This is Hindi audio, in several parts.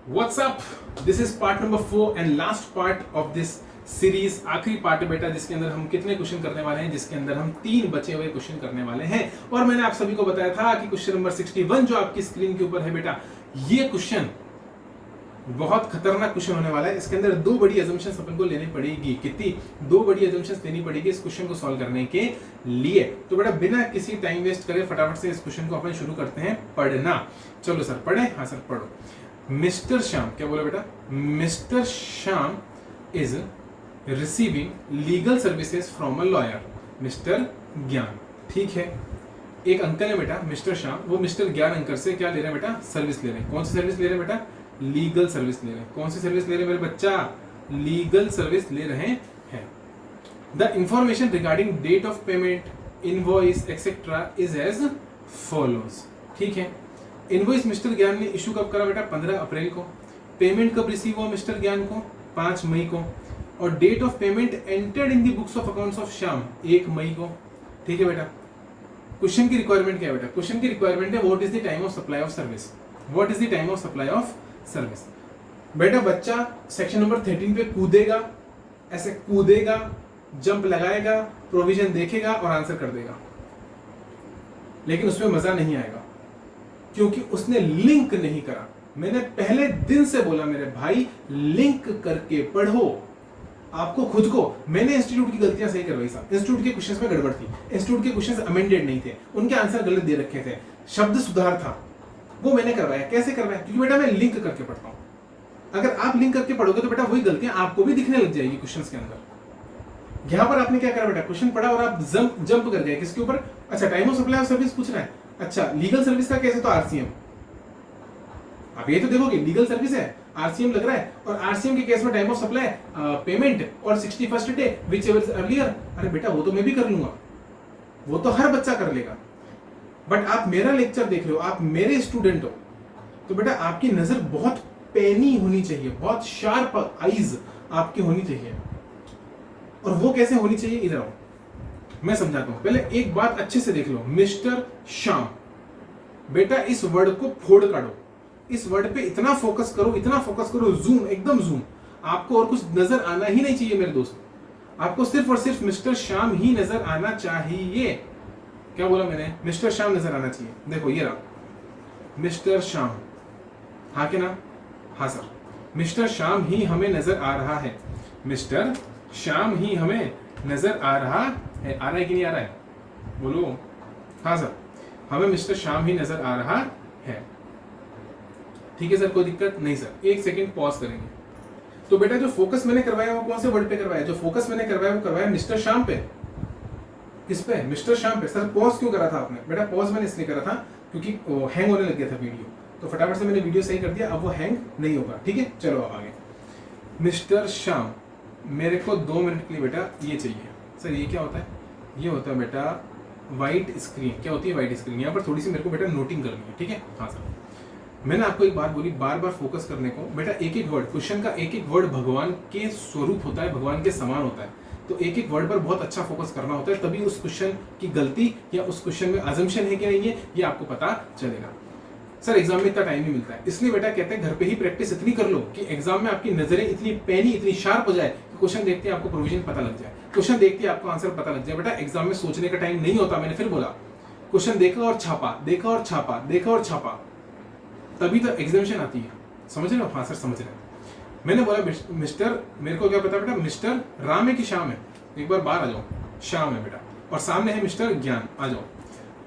What's up? This is part number 4 and last part of this series. आखिरी पार्ट है बेटा जिसके अंदर हम कितने क्वेश्चन करने वाले हैं, जिसके अंदर हम 3 बचे हुए क्वेश्चन करने वाले हैं। और मैंने आप सभी को बताया था कि क्वेश्चन नंबर 61 जो आपकी स्क्रीन के ऊपर है बेटा, ये क्वेश्चन बहुत खतरनाक क्वेश्चन होने वाला है। इसके अंदर 2 बड़ी अजम्पशंस अपन को लेनी पड़ेगी। कितनी? 2 बड़ी अजम्पशंस लेनी पड़ेगी इस क्वेश्चन को सॉल्व करने के लिए। तो बेटा बिना किसी टाइम वेस्ट करे फटाफट से इस क्वेश्चन को अपन शुरू करते हैं पढ़ना। चलो सर पढ़े? हाँ सर पढ़ो। मिस्टर श्याम, क्या बोला बेटा? Mister Shyam is receiving legal services from a lawyer mister ज्ञान। ठीक है, एक अंकल है बेटा मिस्टर श्याम, वो मिस्टर ज्ञान अंकल से क्या ले रहे हैं बेटा? सर्विस ले रहे हैं। कौन सी सर्विस ले रहे हैं बेटा? लीगल सर्विस ले रहे हैं। कौन सी सर्विस ले रहे हैं मेरे बच्चा? लीगल सर्विस ले रहे हैं। The information regarding date of payment, invoice etcetera is as follows. ठीक है, इनवॉइस मिस्टर ज्ञान ने इशू कब करा बेटा? 15 अप्रैल को। पेमेंट कब रिसीव हुआ मिस्टर ज्ञान को? 5 मई को। और date of payment entered in the books of accounts of Shyam 1 मई को। ठीक है बेटा, क्वेश्चन की रिक्वायरमेंट क्या है बेटा? क्वेश्चन की रिक्वायरमेंट है what is the time of supply of service. What is the time of supply of service. बेटा बच्चा सेक्शन नंबर 13 पे कूदेगा, ऐसे कूदेगा, जंप लगाएगा, प्रोविजन देखेगा और आंसर कर देगा, लेकिन उसमें मजा नहीं आएगा क्योंकि उसने लिंक नहीं करा। मैंने पहले दिन से बोला मेरे भाई लिंक करके पढ़ो। आपको खुद को, मैंने इंस्टीट्यूट की गलतियां सही करवाई साहब। इंस्टीट्यूट के क्वेश्चंस में गड़बड़ थी, इंस्टीट्यूट के क्वेश्चंस अमेंडेड नहीं थे, उनके आंसर गलत दे रखे थे, शब्द सुधार था, वो मैंने करवाया। कैसे करवाया? क्योंकि बेटा मैं लिंक करके पढ़ता हूं। अगर आप लिंक करके पढ़ोगे तो बेटा वही गलतियां आपको भी दिखने लग जाएगी क्वेश्चंस के अंदर। यहां पर आपने क्या करा बेटा? क्वेश्चन पढ़ा और आप जंप कर गए किसके ऊपर? अच्छा time of supply of service पूछ रहा है। अच्छा लीगल सर्विस का कैसे? तो आरसीएम। आप ये तो देखोगे लीगल सर्विस है, आरसीएम लग रहा है, और आरसीएम के केस में टाइम ऑफ सप्लाई, पेमेंट और 61st day which ever earlier. अरे बेटा वो तो मैं भी कर लूंगा, वो तो हर बच्चा कर लेगा। बट आप मेरा लेक्चर देख रहे हो, आप मेरे स्टूडेंट हो, तो बेटा आपकी नजर बहुत पैनी होनी चाहिए, बहुत शार्प आईज आपकी होनी चाहिए। और वो कैसे होनी चाहिए? इधर आओ मैं समझाता हूं। पहले एक बात अच्छे से देख लो, मिस्टर श्याम। बेटा इस वर्ड को फोड़ काटो, इस वर्ड पे इतना फोकस करो, इतना फोकस करो, जूम, एकदम जूम। आपको और कुछ नजर आना ही नहीं चाहिए मेरे दोस्त, आपको सिर्फ और सिर्फ मिस्टर श्याम ही नजर आना चाहिए। क्या बोला मैंने? मिस्टर श्याम नजर आना चाहिए। देखो ये रहा मिस्टर श्याम, हाँ के ना? हाँ सर, मिस्टर श्याम ही हमें नजर आ रहा है। मिस्टर श्याम ही हमें नजर आ रहा है। आ रहा है कि नहीं आ रहा है? बोलो। हाँ सर, हमें मिस्टर श्याम ही नजर आ रहा है। ठीक है सर, कोई दिक्कत नहीं सर। 1 सेकंड पॉज करेंगे। तो बेटा जो फोकस मैंने करवाया वो कौन से वर्ड पे करवाया? जो फोकस मैंने करवाया वो करवाया मिस्टर श्याम पे। किस पे? मिस्टर श्याम पे। सर पॉज क्यों करा था आपने? बेटा पॉज मैंने इसलिए करा था क्योंकि हैंग होने लग गया था वीडियो, तो फटाफट से मैंने वीडियो सही कर दिया, अब वो हैंग नहीं होगा। ठीक है, चलो अब आगे। मिस्टर श्याम, मेरे को 2 मिनट के लिए बेटा ये चाहिए। सर ये क्या होता है? ये होता है बेटा व्हाइट स्क्रीन। क्या होती है व्हाइट स्क्रीन? यहाँ पर थोड़ी सी मेरे को बेटा नोटिंग करनी है। ठीक है, हाँ सर। मैंने आपको एक बात बोली, बार बार फोकस करने को। बेटा एक एक वर्ड, क्वेश्चन का एक एक वर्ड भगवान के स्वरूप होता है, भगवान के समान होता है, तो एक एक वर्ड पर बहुत अच्छा फोकस करना होता है, तभी उस क्वेश्चन की गलती या उस क्वेश्चन में अजम्पशन है कि नहीं है ये आपको पता चलेगा। सर एग्जाम में इतना टाइम नहीं मिलता है, इसलिए बेटा कहते हैं घर पे ही प्रैक्टिस इतनी कर लो कि एग्जाम में आपकी नजरें इतनी पैनी, इतनी शार्प हो जाए कि क्वेश्चन देखते ही आपको प्रोविजन पता लग जाए, क्वेश्चन देखते ही आपको आंसर पता लग जाए। बेटा एग्जाम में सोचने का टाइम नहीं होता, मैंने फिर बोला। क्वेश्चन देखा और छापा, देखा और छापा, देखा और छापा, तभी तो एग्जामिनेशन आती है। समझ रहे हो? हाँ सर समझ रहे हैं। मैंने बोला मिस्टर, मेरे को क्या पता बेटा मिस्टर राम है कि श्याम है? एक बार बाहर आ जाओ। श्याम है बेटा, और सामने है मिस्टर ज्ञान। आ जाओ।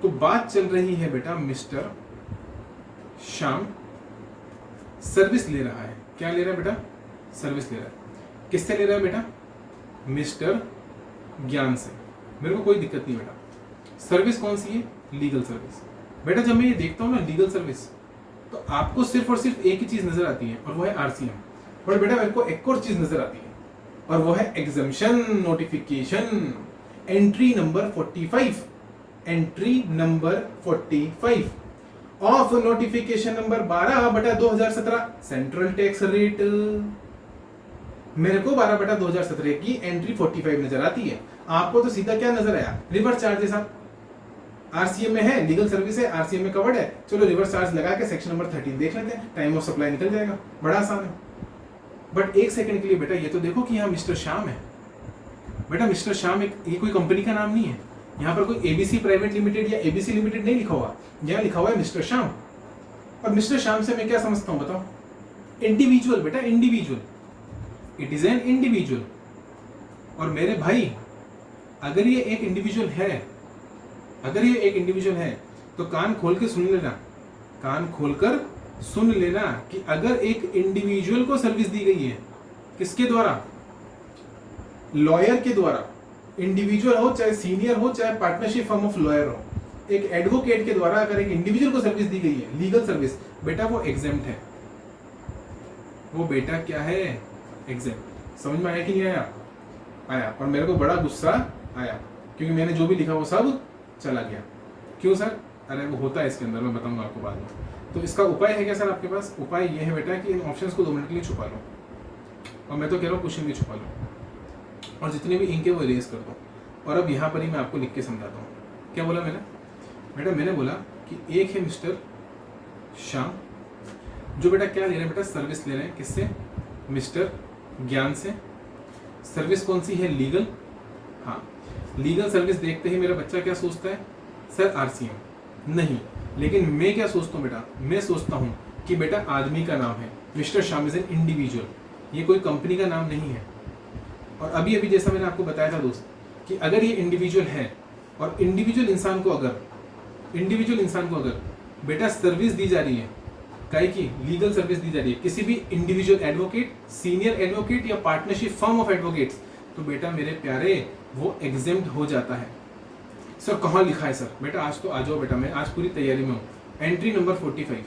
तो बात चल रही है बेटा मिस्टर श्याम सर्विस ले रहा है। क्या ले रहा है बेटा? सर्विस ले रहा है। किससे ले रहा है बेटा? मिस्टर ज्ञान से। मेरे को कोई दिक्कत नहीं बेटा। सर्विस कौन सी है? Legal service. बेटा जब मैं ये देखता हूँ ना लीगल सर्विस, तो आपको सिर्फ और सिर्फ एक ही चीज नजर आती है और वो है आरसीएम। बट बेटा मेरे को एक और चीज नजर आती है और वो है exemption notification, entry number 45। Entry number 45 of notification number 12/2017 central tax rate. मेरे को 12/2017 की एंट्री 45 नजर आती है। आपको तो सीधा क्या नजर आया? Reverse charges. आरसीएम में है, लीगल सर्विस है, आरसीएम में कवर्ड है, चलो रिवर्स चार्ज लगा के सेक्शन नंबर 13 देख लेते हैं, टाइम ऑफ सप्लाई निकल जाएगा, बड़ा आसान है। बट एक सेकंड के लिए बेटा ये तो देखो कि यहाँ मिस्टर श्याम है। बेटा मिस्टर श्याम ये कोई कंपनी का नाम नहीं है, यहाँ पर कोई एबीसी प्राइवेट लिमिटेड या एबीसी लिमिटेड नहीं लिखा हुआ, यहाँ लिखा हुआ है मिस्टर श्याम। और मिस्टर श्याम से मैं क्या समझता हूँ बताओ? इंडिविजुअल बेटा, individual, it is an individual. और मेरे भाई अगर ये एक इंडिविजुअल है, अगर ये एक इंडिविजुअल है तो कान खोल के सुन लेना, कान खोलकर सुन लेना कि अगर एक इंडिविजुअल को सर्विस दी गई है, किसके द्वारा? लॉयर के द्वारा। इंडिविजुअल हो चाहे सीनियर हो चाहे पार्टनरशिप फर्म ऑफ लॉयर हो, एक एडवोकेट के द्वारा अगर एक इंडिविजुअल को सर्विस दी गई है, लीगल सर्विस, बेटा वो एग्जेम्प्ट है। वो बेटा क्या है? एग्जेम्प्ट। समझ में आया कि नहीं आया? आया। और मेरे को बड़ा गुस्सा आया क्योंकि मैंने जो भी लिखा वो सब चला गया। क्यों सर? अरे वो होता है इसके अंदर, मैं बताऊंगा आपको बाद में। तो इसका उपाय है क्या सर आपके पास? उपाय ये है बेटा कि इन ऑप्शंस को 2 मिनट के लिए छुपा लो, और मैं तो कह रहा हूँ क्वेश्चन भी छुपा लो, और जितने भी इंक है वो इरेज कर दो। और अब यहाँ पर ही मैं आपको लिख के समझाता हूँ। क्या बोला मैंने? बेटा मैंने बोला कि एक है मिस्टर श्याम, जो बेटा क्या ले रहे हैं? बेटा सर्विस ले रहे हैं। किससे? मिस्टर ज्ञान से। सर्विस कौन सी है? लीगल। हाँ, लीगल सर्विस देखते ही मेरा बच्चा क्या सोचता है? Sir RCM. नहीं, लेकिन मैं क्या सोचता हूँ बेटा? मैं सोचता हूँ कि बेटा आदमी का नाम है, mister Shyam is an individual, ये कोई कंपनी का नाम नहीं है। और अभी अभी जैसा मैंने आपको बताया था दोस्त कि अगर ये इंडिविजुअल है और इंडिविजुअल इंसान को अगर बेटा सर्विस दी जा रही है, काहे की? लीगल सर्विस दी जा रही है किसी भी इंडिविजुअल एडवोकेट, सीनियर एडवोकेट या पार्टनरशिप फर्म ऑफ एडवोकेट्स, तो बेटा मेरे प्यारे वो एग्जेम्प्ट हो जाता है। सर कहाँ लिखा है सर? बेटा आज तो आ जाओ बेटा, मैं आज पूरी तैयारी में हूँ। Entry number 45,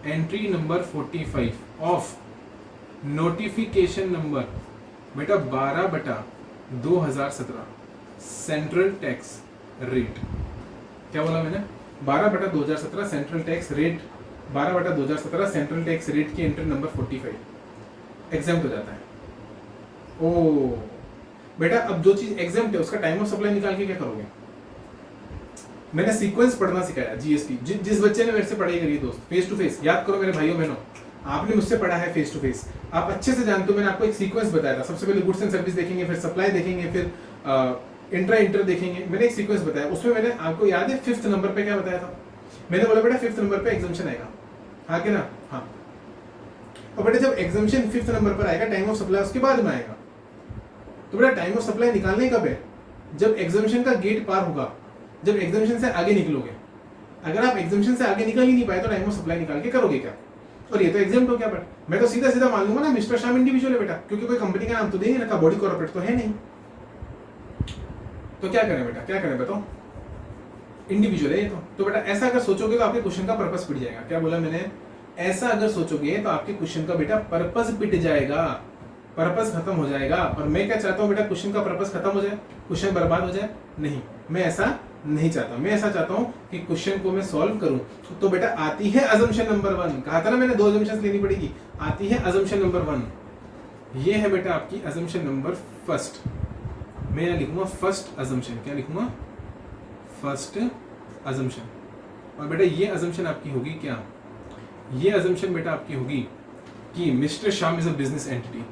entry number 45 of notification number बेटा 12/2017 सेंट्रल टैक्स रेट। क्या बोला मैंने? 12/2017 central tax rate, 12/2017 central tax rate की एंट्री नंबर 45 एग्जाम्प्ट हो जाता है। ओ बेटा अब जो चीज एग्जाम्प्ट है उसका टाइम ऑफ सप्लाई निकाल के क्या करोगे? मैंने सीक्वेंस पढ़ना सिखाया, जीएसटी। जिस बच्चे ने मेरे से पढ़ाई करी दोस्त, फेस टू फेस, याद करो मेरे भाइयों बहनों, आपने मुझसे पढ़ा है फेस टू फेस, आप अच्छे से जानते हो। मैंने आपको एक सीक्वेंस बताया था, सबसे पहले गुड्स एंड सर्विस देखेंगे, फिर सप्लाई देखेंगे, फिर इंटर देखेंगे। मैंने एक सीक्वेंस बताया, उसमें मैंने आपको याद है 5th नंबर पे क्या बताया था? मैंने बोला बेटा 5th नंबर पे एग्जाम्पशन आएगा, हाँ कि ना? हाँ। और बेटा जब एग्जाम्पशन 5th नंबर पर आएगा, टाइम ऑफ सप्लाई उसके बाद में आएगा। तो बेटा टाइम ऑफ सप्लाई निकालने कब है? जब एग्जाम्पशन का गेट पार होगा, जब एग्जाम्पशन से आगे निकलोगे। अगर आप एग्जाम्पशन से आगे निकल ही नहीं पाए तो टाइम ऑफ सप्लाई निकाल के करोगे क्या? और ये तो एग्जाम्प्ट हो गया। बट मैं तो सीधा सीधा मान लूंगा ना मिस्टर श्याम इंडिविजुअल है बेटा, क्योंकि कोई कंपनी का नाम तो देंगे ना, बॉडी कॉर्पोरेट तो है नहीं। तो क्या करें बेटा, क्या करें बताओ? इंडिविजुअल है ये तो बेटा ऐसा अगर सोचोगे तो आपके क्वेश्चन का पर्पस पिट जाएगा। क्या बोला मैंने? ऐसा अगर सोचोगे तो आपके क्वेश्चन का बेटा पर्पस पिट जाएगा, पर्पस खत्म हो जाएगा। और मैं क्या चाहता हूँ बेटा? क्वेश्चन का पर्पस खत्म हो जाए, क्वेश्चन बर्बाद हो जाए? नहीं, मैं ऐसा नहीं चाहता। मैं ऐसा चाहता हूँ कि क्वेश्चन को मैं सॉल्व करूं। तो बेटा आती है अजम्पशन नंबर 1, कहा था ना मैंने 2 अजम्पशंस लेनी पड़ेगी। आती है अजम्पशन नंबर 1, ये है बेटा आपकी अजम्पशन नंबर 1। मैं यहाँ लिखूंगा फर्स्ट अजम्पशन। क्या लिखूंगा? First assumption. और बेटा ये अजम्पशन आपकी होगी क्या? ये अजम्पशन बेटा आपकी होगी कि mister Shyam is a business entity.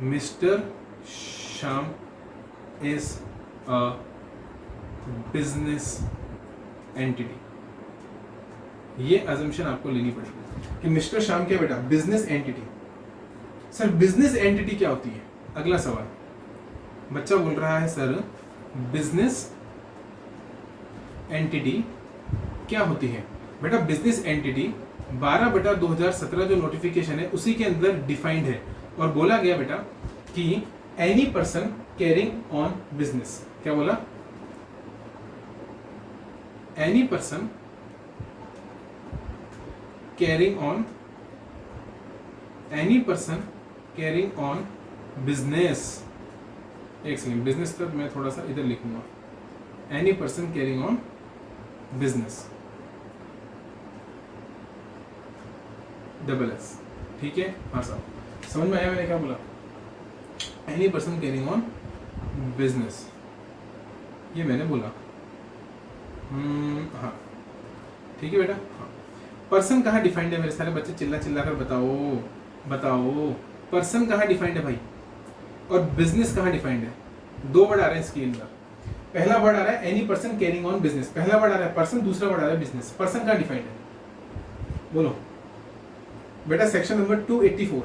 Mister Shyam is a business entity. ये अजम्पशन आपको लेनी पड़ेगी कि मिस्टर श्याम क्या बेटा? Business entity. Sir business entity क्या होती है? अगला सवाल बच्चा बोल रहा है सर बिजनेस एंटिटी क्या होती है? बेटा बिजनेस एंटिटी 12/2017 जो नोटिफिकेशन है उसी के अंदर डिफाइंड है, और बोला गया बेटा कि any person carrying on business. क्या बोला? Any person carrying on, any person carrying on business. एक सेकेंड, बिजनेस तक मैं थोड़ा सा इधर लिखूंगा, any person carrying on business, double S. ठीक है? हाँ साहब, समझ में आया मैंने क्या बोला? Any person carrying on business, ये मैंने बोला। हाँ ठीक है बेटा। हाँ पर्सन कहाँ डिफाइंड है? मेरे सारे बच्चे चिल्ला चिल्ला कर बताओ बताओ, पर्सन कहाँ डिफाइंड है भाई? और बिजनेस कहाँ डिफाइंड है? दो वर्ड आ रहे हैं इसके अंदर। पहला वर्ड आ रहा है any person carrying on business, पहला वर्ड आ रहा है पर्सन, दूसरा वर्ड आ रहा है बिजनेस। पर्सन कहाँ डिफाइंड है? बोलो बेटा। Section number 284,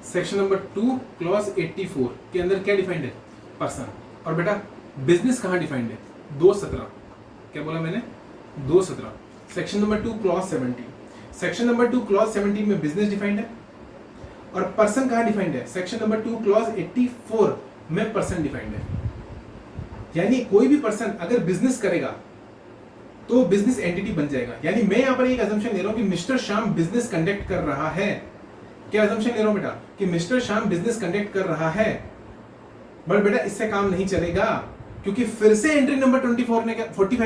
section number 2 clause 84 के अंदर क्या डिफाइंड है? पर्सन। और बेटा बिजनेस कहाँ डिफाइंड है? 217। क्या बोला मैंने? 217। Section number 2 clause 17, section number 2 clause 17 में बिजनेस डिफाइंड है। और पर्सन कहाँ डिफाइंड है? सेक्शन नंबर 2 क्लॉज 84 में पर्सन डिफाइंड है। यानी कोई भी पर्सन अगर बिजनेस करेगा तो बिजनेस एंटिटी बन जाएगा। यानी मैं यहां पर एक अजम्पशन ले रहा हूं कि मिस्टर श्याम बिजनेस कंडक्ट कर रहा है। क्या अजम्पशन ले रहा हूं बेटा? कि मिस्टर श्याम बिजनेस कंडक्ट कर रहा है। बट बेटा इससे काम नहीं चलेगा, क्योंकि फिर से एंट्री नंबर 45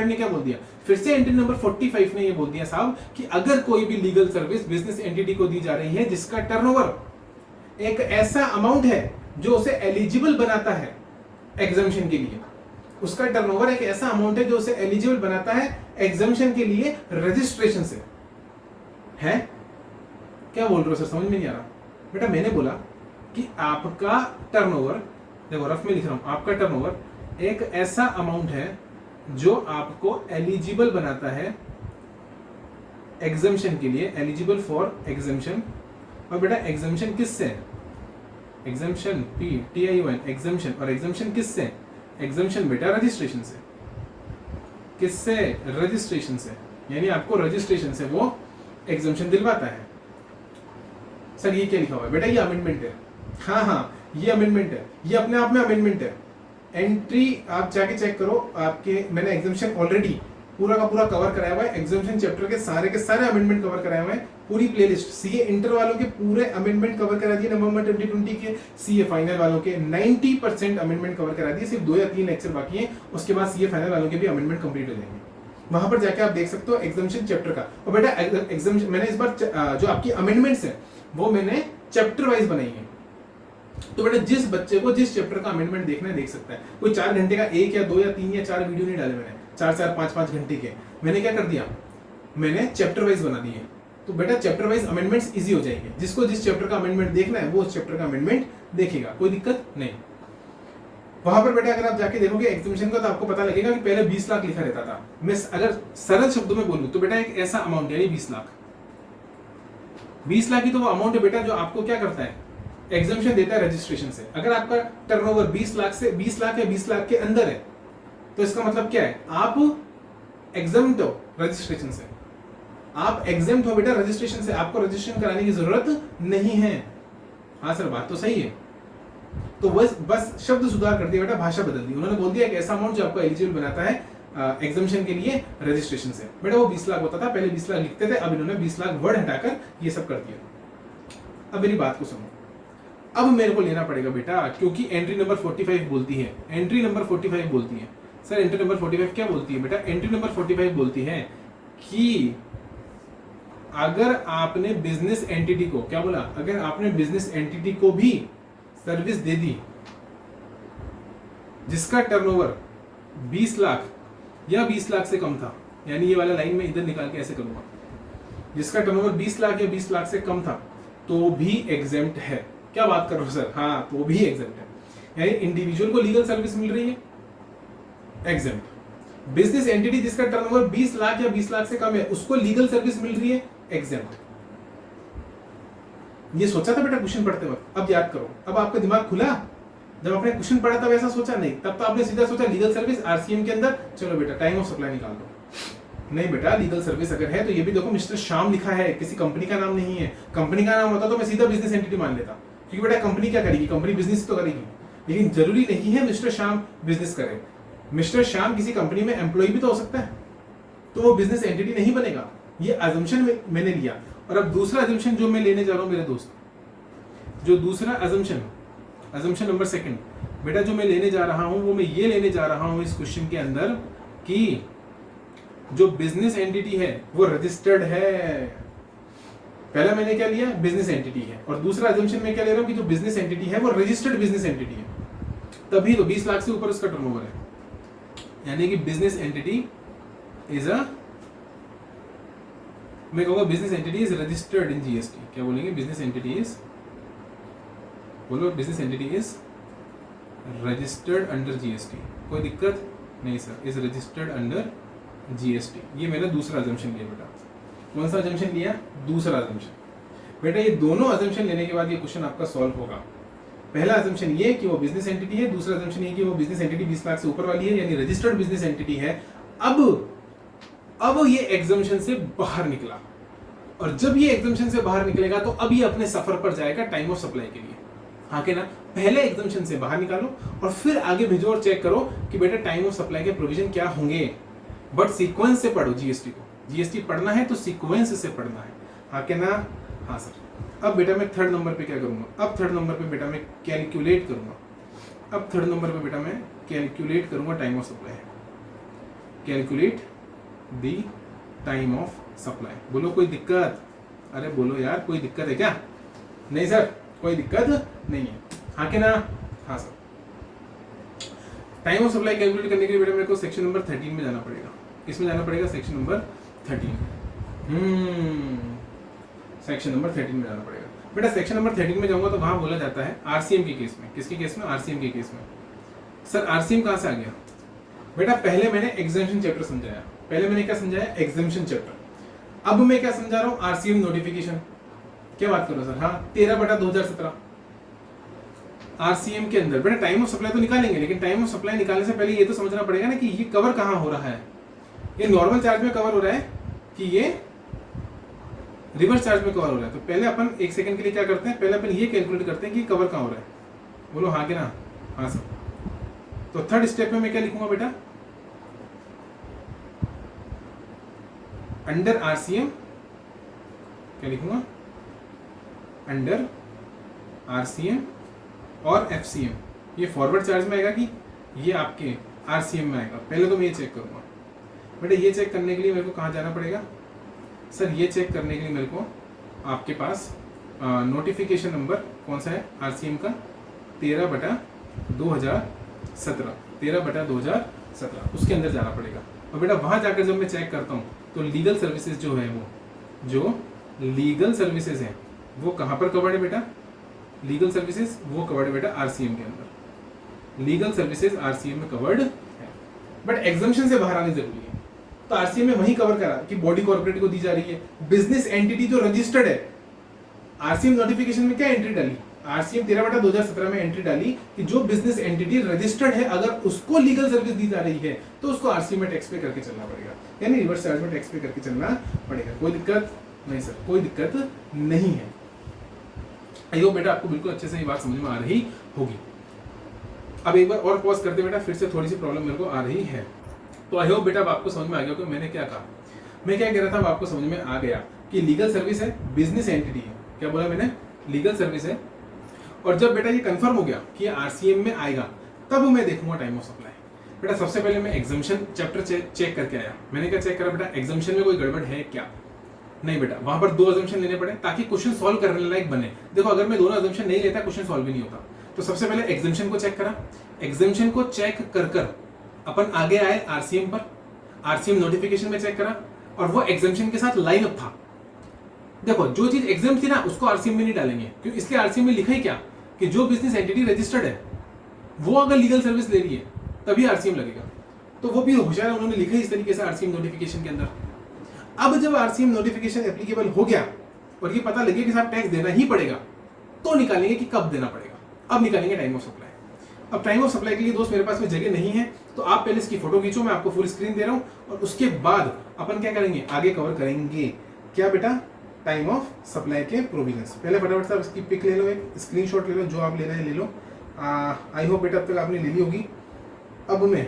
ने क्या बोल दिया? फिर से एंट्री नंबर 45 ने ये बोल दिया साहब कि अगर कोई भी लीगल सर्विस बिजनेस एंटिटी को दी जा रही है जिसका टर्नओवर एक ऐसा अमाउंट है जो उसे एलिजिबल बनाता है एग्जम्पशन के लिए, उसका टर्नओवर एक ऐसा अमाउंट है जो उसे एलिजिबल बनाता है एग्जम्पशन के लिए रजिस्ट्रेशन से। है क्या बोल रहे हो सर? समझ में नहीं आ रहा बेटा। मैंने बोला कि आपका टर्नओवर, देखो रफ में लिख रहा हूं, आपका टर्नओवर एक ऐसा अमाउंट है जो आपको एलिजिबल बनाता है एग्जम्पशन के लिए, एलिजिबल फॉर एग्जम्पशन। और बेटा एग्जम्पशन किससे? Exemption PTION exemption. और एग्जम्पशन किससे? एग्जम्पशन बेटा रजिस्ट्रेशन से। किससे? रजिस्ट्रेशन से। यानी आपको रजिस्ट्रेशन से वो एग्जम्पशन दिलवाता है। सर ये क्या लिखा हुआ है? बेटा ये अमेंडमेंट है। हाँ हाँ ये अमेंडमेंट है, ये अपने आप में अमेंडमेंट है। एंट्री आप जाके चेक करो, आपके मैंने एग्जम्पशन ऑलरेडी पूरा का पूरा कवर कराया हुआ है। एग्जम्पशन चैप्टर के सारे अमेंडमेंट कवर कराए हुए हैं। पूरी प्लेलिस्ट सीए इंटर वालों के पूरे अमेंडमेंट कवर करा दिए नवंबर 2020 के, सीए फाइनल वालों के 90% अमेंडमेंट कवर करा दिए। सिर्फ 2 या 3 लेक्चर बाकी हैं, उसके बाद सीए फाइनल वालों के भी अमेंडमेंट कंप्लीट हो जाएंगे। वहां पर जाके आप देख सकते हो एग्जम्पशन चैप्टर का। और बेटा एग्जम्पशन मैंने इस बार जो आपकी अमेंडमेंट्स है वो मैंने चैप्टर वाइज बनाई है। तो बेटा जिस बच्चे को जिस चैप्टर का अमेंडमेंट देखना है देख सकता है। कोई 4 घंटे का 1 या 2 या 3 या 4 वीडियो नहीं डाले मैंने, 4 5 घंटे के। मैंने क्या कर दिया? मैंने चैप्टर वाइज बना दिए। तो बेटा चैप्टर वाइज अमेंडमेंट्स इजी हो जाएंगे। जिसको जिस चैप्टर का अमेंडमेंट देखना है वो उस चैप्टर का अमेंडमेंट देखेगा, कोई दिक्कत नहीं। वहां पर बेटा अगर आप जाके देखोगे एग्जामिनेशन का तो आपको पता लगेगा कि पहले 20 लाख लिखा रहता था। मैं अगर सरल शब्दों में बोलूं तो बेटा एक ऐसा अमाउंट यानी 20 लाख, 20 लाख ही तो वो अमाउंट है बेटा जो आपको क्या करता है? एग्जामिनेशन देता है रजिस्ट्रेशन से। अगर आपका टर्नओवर 20 लाख से 20 लाख या 20 लाख के अंदर है तो इसका मतलब क्या है? आप एग्जाम्प्ट हो रजिस्ट्रेशन से। आप एग्जाम्प्ट हो बेटा रजिस्ट्रेशन से, आपको रजिस्ट्रेशन कराने की जरूरत नहीं है। हाँ सर बात तो सही है। तो बस शब्द सुधार कर दिया बेटा, भाषा बदल दी। उन्होंने बोल दिया एक ऐसा अमाउंट जो आपको एलिजिबल बनाता है एग्जामिनेशन के लिए रजिस्ट्रेशन से। बेटा वो 20 लाख होता था पहले, 20 लाख लिखते थे, अब इन्होंने 20 लाख वर्ड हटाकर ये सब कर दिया। अब मेरी बात को सुनो, अब मेरे को लेना पड़ेगा बेटा, क्योंकि एंट्री नंबर 45 बोलती है, एंट्री नंबर 45 बोलती है। सर एंट्री नंबर 45 क्या बोलती है बेटा? एंट्री नंबर 45 बोलती है कि अगर आपने बिजनेस एंटिटी को, क्या बोला? अगर आपने बिजनेस एंटिटी को भी सर्विस दे दी जिसका टर्नओवर 20 लाख या 20 लाख से कम था, यानी ये वाला लाइन में इधर निकाल के ऐसे करूंगा, जिसका टर्नओवर 20 लाख या 20 लाख से कम था तो भी एग्जेम्प्ट है। क्या बात कर रहे हो सर? हाँ तो भी एग्जेम्प्ट है। यानी इंडिविजुअल को लीगल सर्विस मिल रही है, एग्जेम्प्ट। बिजनेस एंटिटी जिसका टर्नओवर 20 लाख या 20 लाख से कम है उसको लीगल सर्विस मिल रही है, एग्जेम्प्ट। ये सोचा था बेटा क्वेश्चन पढ़ते वक्त? अब याद करो, अब आपका दिमाग खुला? जब आपने क्वेश्चन पढ़ा तब ऐसा सोचा नहीं, तब तो आपने सीधा सोचा लीगल सर्विस आरसीएम के अंदर, चलो बेटा टाइम ऑफ सप्लाई निकाल दो। नहीं बेटा, लीगल सर्विस अगर है तो ये भी देखो मिस्टर श्याम लिखा है, किसी कंपनी का नाम नहीं है। कंपनी का नाम होता तो मैं सीधा बिजनेस एंटिटी मान लेता, क्योंकि बेटा कंपनी क्या करेगी? कंपनी बिजनेस तो करेगी, लेकिन जरूरी नहीं है मिस्टर श्याम बिजनेस करे। मिस्टर श्याम किसी कंपनी में एम्प्लॉय भी तो हो सकता है, तो वो बिजनेस एंटिटी नहीं बनेगा। ये अजम्पशन मैंने लिया। और अब दूसरा अजम्पशन जो मैं लेने जा रहा हूं मेरे दोस्त, जो दूसरा अजम्पशन नंबर 2 बेटा जो मैं लेने जा रहा हूं वो मैं ये लेने जा रहा हूं इस क्वेश्चन के अंदर कि जो बिजनेस एंटिटी है वो रजिस्टर्ड है। पहला मैंने क्या लिया? बिजनेस एंटिटी है। और दूसरा अजम्पशन में क्या ले रहा हूं कि जो बिजनेस एंटिटी है वो रजिस्टर्ड बिजनेस एंटिटी है, तभी तो 20 लाख से ऊपर उसका टर्नओवर है। यानी कि बिजनेस एंटिटी इज अ, मैं कहूँगा business entity is registered in GST. क्या बोलेंगे? बिजनेस एंटिटी इज, बोलो business entity is registered under GST. कोई दिक्कत नहीं sir, is registered under GST. ये मेरा दूसरा अजम्पशन लिया बेटा। कौन सा अजम्पशन लिया? दूसरा अजम्पशन। बेटा ये दोनों अजम्पशन लेने के बाद ये क्वेश्चन आपका सॉल्व होगा। पहला अजम्पशन ये कि वो बिजनेस एंटिटी है, दूसरा अजम्पशन ये कि वो बिजनेस एंटिटी 20 लाख से ऊपर वाली है, यानी रजिस्टर्ड बिजनेस एंटिटी है। अब ये एग्जम्पशन से बाहर निकला, और जब ये एग्जम्पशन से बाहर निकलेगा तो अब ये अपने सफर पर जाएगा टाइम ऑफ सप्लाई के लिए। हाँ के ना? पहले एग्जम्पशन से बाहर निकालो और फिर आगे भेजो और चेक करो कि बेटा टाइम ऑफ सप्लाई के प्रोविजन क्या होंगे। बट सीक्वेंस से पढ़ो जीएसटी को। जीएसटी पढ़ना है तो सीक्वेंस से पढ़ना है। हाँ के ना? हाँ सर। अब बेटा मैं थर्ड नंबर पे क्या करूंगा? अब थर्ड नंबर पे बेटा मैं कैलकुलेट करूंगा। अब थर्ड नंबर पे बेटा मैं कैलकुलेट करूंगा time of supply. Calculate the time of supply. बोलो कोई दिक्कत? अरे बोलो यार, कोई दिक्कत है क्या? नहीं सर, कोई दिक्कत नहीं है। हाँ के ना? हाँ sir. Time of supply calculate करने के लिए बेटा मेरे को सेक्शन नंबर 13 में जाना पड़ेगा। किसमें जाना पड़ेगा? Section number 13। सेक्शन नंबर 13 में जाना पड़ेगा बेटा। सेक्शन नंबर 13 में जाऊंगा तो वहां बोला जाता है आरसीएम के केस में। किसके केस में? आरसीएम के केस में। सर आरसीएम कहां से आ गया? बेटा पहले मैंने एग्जेम्पशन चैप्टर समझाया। पहले मैंने क्या समझाया? Exemption chapter. अब मैं क्या समझा रहा हूं? RCM notification. क्या बात करो सर? हाँ, 13/2017 आरसीएम के अंदर बेटा टाइम ऑफ सप्लाई तो निकालेंगे, लेकिन टाइम ऑफ सप्लाई निकालने से पहले ये तो समझना पड़ेगा ना कि ये कवर कहां हो रहा है। ये नॉर्मल चार्ज में कवर हो रहा है कि ये रिवर्स चार्ज में कवर हो रहा है। तो पहले अपन एक सेकंड के लिए क्या करते हैं? पहले अपन ये कैलकुलेट करते हैं कि कवर कहां हो रहा है। बोलो हाँ कि ना? हाँ सर। तो थर्ड स्टेप में मैं क्या लिखूंगा बेटा? अंडर आरसीएम क्या लिखूंगा? अंडर आरसीएम और एफसीएम। ये फॉरवर्ड चार्ज में आएगा कि ये आपके आरसीएम में आएगा? पहले तो मैं ये चेक करूंगा बेटा। ये चेक करने के लिए मेरे को कहाँ जाना पड़ेगा? सर ये चेक करने के लिए मेरे को आपके पास नोटिफिकेशन नंबर कौन सा है आरसीएम का? 13/2017। 13/2017 उसके अंदर जाना पड़ेगा। और बेटा वहां जाकर जब मैं चेक करता हूँ तो लीगल सर्विसेज जो है, वो जो लीगल सर्विसेज है वो कहाँ पर कवर्ड है बेटा? लीगल सर्विसेज वो कवर्ड है बेटा आरसीएम के अंदर। लीगल सर्विसेज आरसीएम में कवर्ड है, बट एग्जम्पशन से बाहर आने जरूरी है। तो आरसीएम में वही कवर करा कि बॉडी कॉर्पोरेट को दी जा रही है, बिजनेस एंटिटी जो रजिस्टर्ड है। आरसीएम नोटिफिकेशन में क्या एंट्री डाली? आरसीएम 13/2017 में एंट्री डाली कि जो बिजनेस एंटिटी रजिस्टर्ड है अगर उसको लीगल सर्विस दी जा रही है तो उसको आरसीएम में टैक्स पे करके चलना पड़ेगा, यानी रिवर्स चार्ज में टैक्स पे करके चलना पड़ेगा। कोई दिक्कत नहीं सर, कोई दिक्कत नहीं है। आई होप बेटा आपको बिल्कुल अच्छे से ये बात समझ में आ रही होगी। अब एक बार और पॉज करते बेटा, फिर से थोड़ी सी प्रॉब्लम मेरे को आ रही है। तो आई होप बेटा आपको समझ में आ गया कि मैंने क्या कहा, मैं क्या कह रहा था, आपको समझ में आ गया कि लीगल सर्विस है, बिजनेस एंटिटी है। क्या बोला मैंने? लीगल सर्विस है। और जब बेटा ये कंफर्म हो गया कि आरसीएम में आएगा, तब मैं देखूंगा टाइम ऑफ सप्लाई। बेटा सबसे पहले मैं एग्जम्पशन चैप्टर चेक करके आया। मैंने क्या चेक करा बेटा? एग्जम्पशन में कोई गड़बड़ है क्या? नहीं बेटा, वहां पर 2 अजम्पशन लेने पड़े ताकि क्वेश्चन सॉल्व करने लायक बने। देखो अगर मैं दोनों अजम्पशन नहीं लेता क्वेश्चन सॉल्व भी नहीं होता। तो सबसे पहले एग्जम्पशन को चेक करा। एग्जम्पशन को चेक कर अपन आगे आए आरसीएम पर। आरसीएम नोटिफिकेशन में चेक करा और वो एग्जम्पशन के साथ लाइन अप था। देखो जो चीज एग्जाम थी ना उसको आरसीएम में नहीं डालेंगे, क्यों? इसलिए आरसीएम में लिखा ही क्या कि जो बिजनेस एंटिटी रजिस्टर्ड है वो अगर लीगल सर्विस ले रही है तभी आरसीएम लगेगा। तो वो भी होशियार उन्होंने लिखा ही इस तरीके से आरसीएम नोटिफिकेशन के अंदर। अब जब आरसीएम नोटिफिकेशन एप्लीकेबल हो गया और ये पता लगे कि साहब टैक्स देना ही पड़ेगा, तो निकालेंगे कि कब देना पड़ेगा। अब निकालेंगे टाइम ऑफ सप्लाई। अब टाइम ऑफ सप्लाई के लिए दोस्त मेरे पास में जगह नहीं है, तो आप पहले इसकी फोटो खींचो, मैं आपको फुल स्क्रीन दे रहा हूं और उसके बाद अपन क्या करेंगे, आगे कवर करेंगे। क्या बेटा? टाइम ऑफ सप्लाई के प्रोविजंस। पहले फटाफट से इसकी पिक ले लो, एक स्क्रीनशॉट ले लो, जो आप ले रहे हैं ले लो। आई होप बेटा अब तक आपने ले ली होगी। अब मैं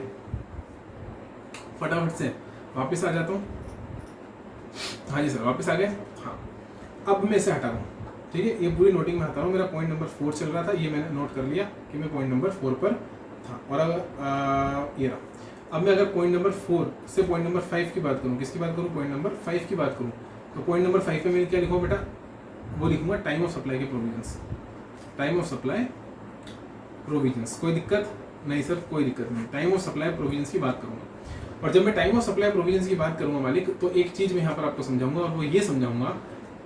फटाफट से वापस आ जाता हूँ। हाँ जी सर, वापस आ गए। हाँ, अब मैं इसे हटा रहा हूँ, ठीक है? ये पूरी नोटिंग में हटा रहा हूँ। मेरा पॉइंट नंबर 4 चल रहा था, ये मैंने नोट कर लिया कि मैं पॉइंट नंबर 4 पर था। और अगर ये रहा। अब मैं अगर पॉइंट नंबर 4 से पॉइंट नंबर 5 की बात करूँ, किसकी बात करूँ? पॉइंट नंबर 5 की बात करूँ, तो पॉइंट नंबर 5 में मैं क्या लिखूँ बेटा? वो लिखूंगा टाइम ऑफ सप्लाई के provisions. Time of supply provisions. कोई दिक्कत नहीं सर कोई दिक्कत नहीं, टाइम ऑफ सप्लाई प्रोविजंस की बात करूंगा। और जब मैं टाइम ऑफ सप्लाई प्रोविजंस की बात करूंगा मालिक, तो एक चीज मैं यहाँ पर आपको समझाऊंगा, और वो ये समझाऊंगा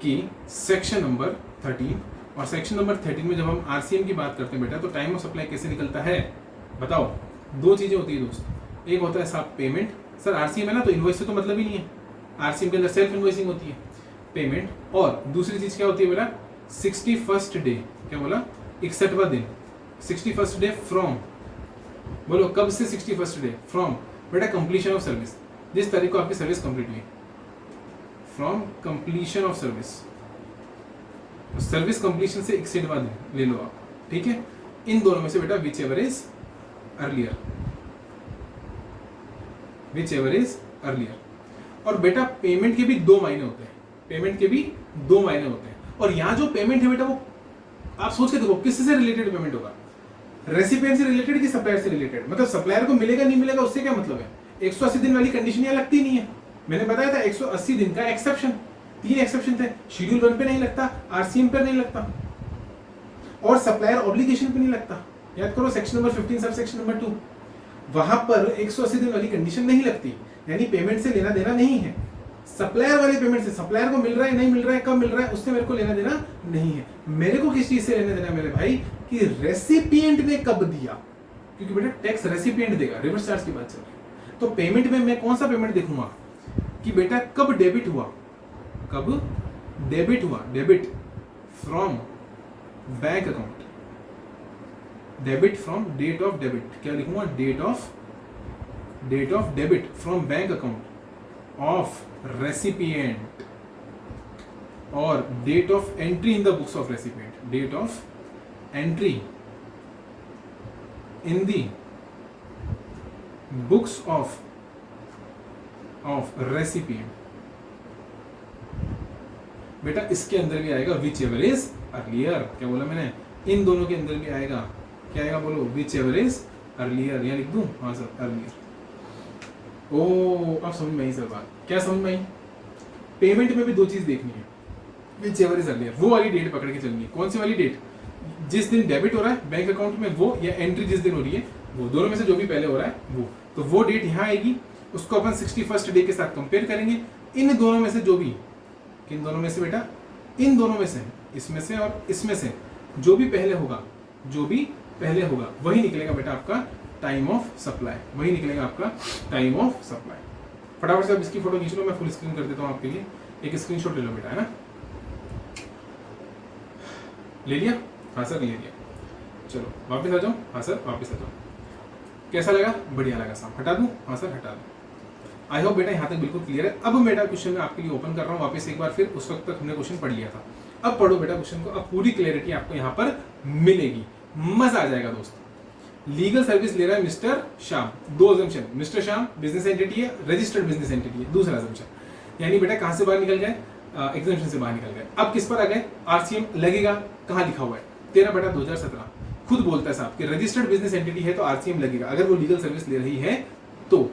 कि सेक्शन नंबर 13 और सेक्शन नंबर 13 में जब हम आरसीएम की बात करते हैं बेटा, तो टाइम ऑफ सप्लाई कैसे निकलता है बताओ। दो चीजें होती है दोस्त, एक होता है साहब पेमेंट, सर आरसीएम है ना तो इनवॉइस से तो मतलब ही नहीं है, आरसीएम के अंदर सेल्फ इनवॉइसिंग होती है पेमेंट, और दूसरी चीज क्या होती है बेटा 61st डे, क्या बोला 61वां दिन, 61st डे फ्रॉम, बोलो कब से 61st डे फ्रॉम बेटा कंप्लीशन ऑफ सर्विस, जिस तारीख को आपकी सर्विस कंप्लीट हुई, from completion of service, service completion से 61वां दिन ले लो आप, ठीक है। इन दोनों में से बेटा which ever is earlier, which ever is earlier. और बेटा पेमेंट के भी दो मायने होते हैं, पेमेंट के भी दो मायने होते हैं, और यहां जो पेमेंट है बेटा वो आप सोच के देखो किससे रिलेटेड पेमेंट होगा, रेसिपिएंट से रिलेटेड कि सप्लायर से रिलेटेड, मतलब सप्लायर को मिलेगा नहीं मिलेगा उससे क्या मतलब है। 180 दिन वाली कंडीशन यहाँ लगती नहीं है, मैंने बताया था 180 दिन का एक्सेप्शन, 3 एक्सेप्शन थे, शेड्यूल 1 पे नहीं लगता, आरसीएम पे नहीं लगता, और सप्लायर ऑब्लिगेशन पे नहीं लगता। याद करो section number 15 sub section number 2, वहां पर 180 दिन वाली कंडीशन नहीं लगती, यानी पेमेंट से लेना देना नहीं है। सप्लायर वाले पेमेंट से, सप्लायर को मिल रहा है नहीं मिल रहा है कब मिल रहा है उससे मेरे को लेना देना नहीं है। मेरे को किस चीज से लेना देना मेरे भाई कि रेसिपिएंट ने कब दिया, क्योंकि बेटा टैक्स रेसिपिएंट देगा, रिवर्स चार्ज की बात चल रही है। तो पेमेंट में मैं कौन सा पेमेंट देखूंगा कि बेटा कब डेबिट हुआ, कब डेबिट हुआ, debit from bank account, debit from date of debit, क्या लिखूंगा date of debit from bank account of recipient, और date of entry in the books of recipient, date of entry in the books of recipient. बेटा इसके अंदर भी आएगा विच एवर इज अर्लियर, क्या बोला मैंने, इन दोनों के अंदर भी आएगा, क्या आएगा बोलो विच एवर इज अर्लियर, यहाँ लिख दूं, हाँ सर अर्लियर। ओ अब समझ में आई सर बात, क्या समझ में आई। पेमेंट में भी दो चीज देखनी है, विच एवर इज अर्लियर, वो वाली डेट पकड़ के चलनी है। कौन सी वाली डेट, जिस दिन डेबिट हो रहा है बैंक अकाउंट में वो, या एंट्री जिस दिन हो रही है वो, दोनों में से जो भी पहले हो रहा है वो, तो वो डेट यहाँ आएगी, उसको अपन 61st डे के साथ कंपेयर करेंगे। इन दोनों में से जो भी, किन दोनों में से बेटा, इन दोनों में से, इसमें से और इसमें से जो भी पहले होगा, जो भी पहले होगा वही निकलेगा बेटा आपका टाइम ऑफ सप्लाई, वही निकलेगा आपका टाइम ऑफ सप्लाई। फटाफट से अब इसकी फोटो खींच लो, मैं फुल स्क्रीन कर देता हूँ आपके लिए, एक स्क्रीनशॉट ले लो बेटा, है ना, ले लिया, हाँ सर ले लिया। चलो वापस आ जाओ, हाँ सर वापस आ जाओ। कैसा लगा, बढ़िया लगा साहब, हटा दूं, हाँ सर हटा दूं। आई होप बेटा यहाँ तक बिल्कुल क्लियर है। अब बेटा क्वेश्चन मैं आपके लिए ओपन कर रहा हूँ वापस एक बार फिर, उस वक्त तक हमने क्वेश्चन पढ़ लिया था। अब पढ़ो बेटा क्वेश्चन को, अब पूरी क्लियरिटी आपको यहाँ पर मिलेगी, मजा आ जाएगा दोस्त। लीगल सर्विस ले रहा है मिस्टर श्याम, दो assumption, mister Shyam business entity है, रजिस्टर्ड बिजनेस एंटिटी है, दूसरा अजम्पशन, यानी बेटा कहां से बाहर निकल गए, एग्जामिशन से बाहर निकल गए। अब किस पर आ गए, आरसीएम लगेगा, कहां लिखा हुआ है 13 बेटा 2017, खुद बोलता है साहब कि रजिस्टर्ड बिजनेस एंटिटी है तो आरसीएम लगेगा, अगर वो लीगल सर्विस ले रही है तो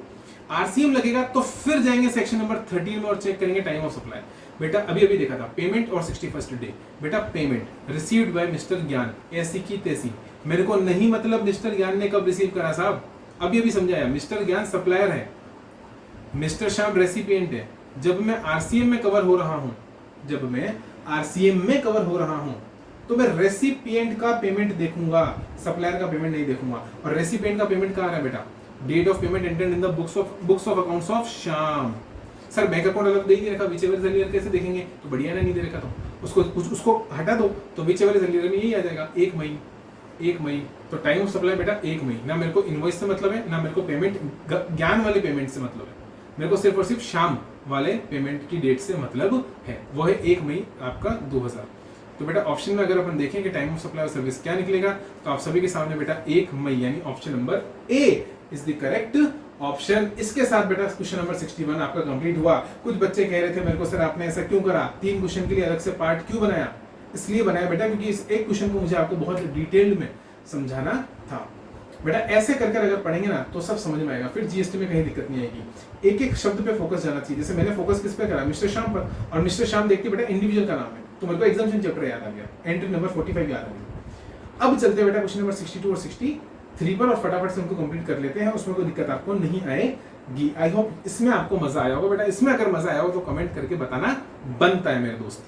आरसीएम लगेगा। तो फिर जाएंगे सेक्शन नंबर 13 में और चेक करेंगे टाइम ऑफ सप्लाई। बेटा अभी अभी देखा था पेमेंट और 61st डे, बेटा पेमेंट रिसीव्ड बाय मिस्टर ज्ञान, ऐसी की तैसी, मेरे को नहीं मतलब मिस्टर ज्ञान ने कब रिसीव करा साहब, अभी अभी समझाया, मिस्टर ज्ञान सप्लायर है, मिस्टर श्याम रेसिपिएंट है। जब मैं आरसीएम में कवर हो रहा हूं, जब मैं आरसीएम में कवर हो रहा हूं तो मैं रेसिपिएंट का पेमेंट देखूंगा, सप्लायर का पेमेंट नहीं देखूंगा। और रेसिपिएंट का पेमेंट कहाँ आ रहा है बेटा, date of payment entered in the books of accounts of Shyam. Sir bank account अलग दे ही नहीं रखा, विच एवर इज अर्लियर कैसे देखेंगे, तो बढ़िया ना नहीं दे रखा, तो उसको हटा दो, तो विच एवर इज अर्लियर में यही आ जाएगा 1 मई। तो टाइम ऑफ सप्लाई बेटा 1 मई, ना मेरे को इनवॉइस से मतलब है, ना मेरे को पेमेंट ज्ञान वाले पेमेंट से मतलब है, मेरे को सिर्फ और सिर्फ शाम वाले पेमेंट की डेट से मतलब है, वो है 1 मई आपका 2000। तो बेटा ऑप्शन में अगर अपन देखें कि टाइम ऑफ सप्लाई और सर्विस क्या निकलेगा, तो आप सभी के सामने बेटा 1 मई, यानी option number A is the correct option. इसके साथ बेटा क्वेश्चन नंबर 61 आपका कंप्लीट हुआ। कुछ बच्चे कह रहे थे मेरे को सर आपने ऐसा क्यों करा, 3 क्वेश्चन के लिए अलग से पार्ट क्यों बनाया, इसलिए बनाया बेटा क्योंकि इस एक क्वेश्चन को मुझे आपको बहुत डिटेल्ड में समझाना था। बेटा ऐसे कर अगर पढ़ेंगे ना तो सब समझ में आएगा, फिर जीएसटी में कहीं दिक्कत नहीं आएगी। एक एक शब्द पे फोकस जाना चाहिए। जैसे मैंने फोकस किस पे करा, मिस्टर श्याम पर, और मिस्टर श्याम देखते बेटा इंडिविजुअल का नाम है, तो मेरे को एग्जामिनेशन चैप्टर याद आ गया, एंट्री नंबर 45 याद आ गया। अब चलते बेटा क्वेश्चन नंबर 62 और 63 3 पर और फटाफट से उनको कंप्लीट कर लेते हैं, उसमें कोई दिक्कत आपको नहीं आएगी। आई होप इसमें आपको मजा आया होगा बेटा। इसमें अगर मजा आया हो तो कमेंट करके बताना बनता है मेरे दोस्त।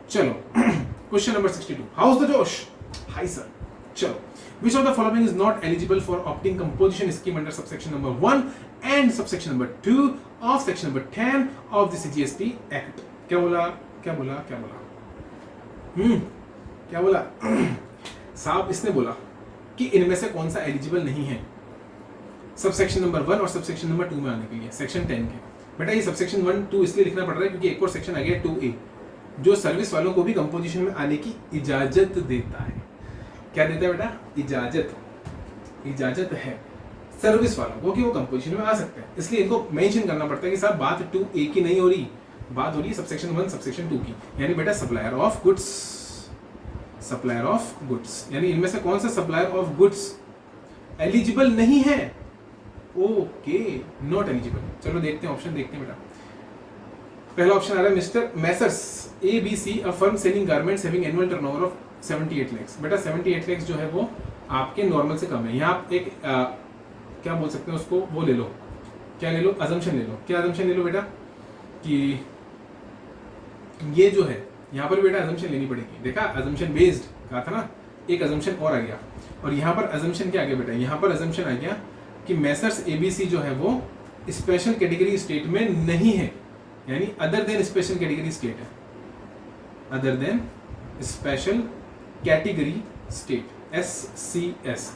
चलो क्वेश्चन नंबर 62, हाउस द जोश? Hi sir. चलो, which of the following is not eligible for opting composition scheme under subsection number 1 and subsection number 2 of section number 10 of the CGST Act? क्या बोला क्या बोला क्या बोला क्या बोला साहब? इसने बोला कि इनमें से कौन सा एलिजिबल नहीं है सबसेक्शन नंबर 1 और सबसेक्शन नंबर 2 में आने के लिए, सेक्शन 10 के। बेटा ये सबसेक्शन 1 2 इसलिए लिखना पड़ रहा है क्योंकि एक और सेक्शन आ गया 2A, जो सर्विस वालों को भी कंपोजिशन में आने की इजाजत देता है। क्या देता है बेटा? इजाजत है सर्विस वालों को कि वो कंपोजिशन में आ सकते हैं। इसलिए इनको मेंशन करना पड़ता है कि साहब बात 2A की नहीं हो रही, बात हो रही है सबसेक्शन 1 सबसेक्शन 2 की। यानी बेटा सप्लायर ऑफ गुड्स, यानी इनमें से कौन सा सप्लायर ऑफ गुड्स एलिजिबल नहीं है? Okay, not eligible. चलो देखते हैं ऑप्शन, देखते हैं बेटा। पहला ऑप्शन आ रहा है mister Messrs ABC, a firm selling garments having annual turnover of 78 lakhs। बेटा 78 lakhs जो है वो आपके नॉर्मल से कम है। यहाँ आप एक क्या बोल सकते हैं उसको, वो ले लो, क्या ले लो, अजम्पशन ले लो। क्या अजम्पशन ले लो बेटा? कि ये जो है यहाँ पर बेटा अजम्पशन लेनी पड़ेगी। देखा, अजम्पशन बेस्ड कहा था ना, एक अजम्पशन और आ गया। और यहाँ पर अजम्पशन क्या आ गया बेटा? यहाँ पर अजम्पशन आ गया कि मैसर्स ABC जो है वो स्पेशल कैटेगरी स्टेट में नहीं है, यानी other than special category state है, other than special category state, SCS।